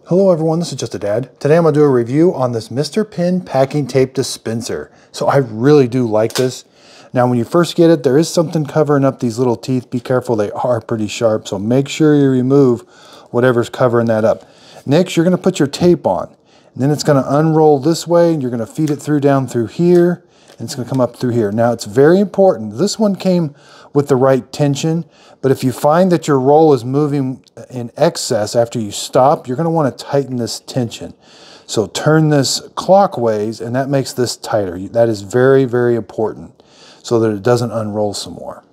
Hello everyone, this is Just a Dad. Today I'm going to do a review on this Mr. Pin packing tape dispenser. So I really do like this. Now when you first get it, there is something covering up these little teeth. Be careful, they are pretty sharp, so make sure you remove whatever's covering that up. Next, you're going to put your tape on. And then it's going to unroll this way, and you're going to feed it through down through here, and it's going to come up through here. Now it's very important. This one came with the right tension, but if you find that your roll is moving in excess after you stop, you're going to want to tighten this tension. So turn this clockwise, and that makes this tighter. That is very, very important so that it doesn't unroll some more.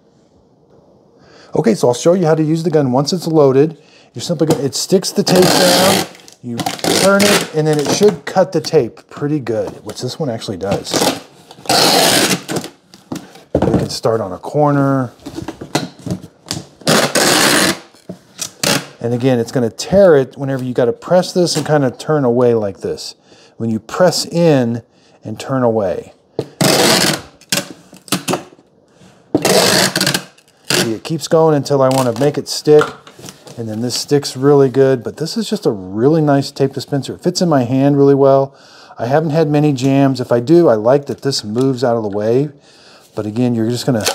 Okay, so I'll show you how to use the gun once it's loaded. You're simply going to, it sticks the tape down, you turn it, and then it should cut the tape pretty good, which this one actually does. You can start on a corner. And again, it's going to tear it whenever you got to press this and kind of turn away like this. When you press in and turn away. See, it keeps going until I want to make it stick. And then this sticks really good. But this is just a really nice tape dispenser. It fits in my hand really well. I haven't had many jams. If I do, I like that this moves out of the way. But again, you're just going to,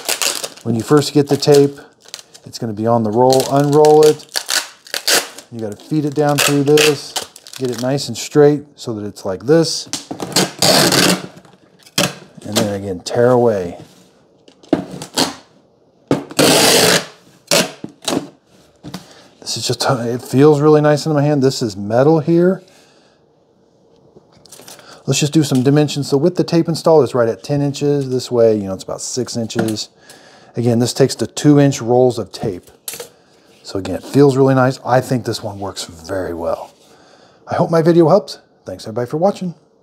when you first get the tape, it's going to be on the roll. Unroll it. You got to feed it down through this, get it nice and straight so that it's like this. And then again, tear away. This is just, it feels really nice in my hand. This is metal here. Let's just do some dimensions. So with the tape installed, it's right at 10 inches. This way, you know, it's about 6 inches. Again, this takes the 2-inch rolls of tape. So again, it feels really nice. I think this one works very well. I hope my video helps. Thanks everybody for watching.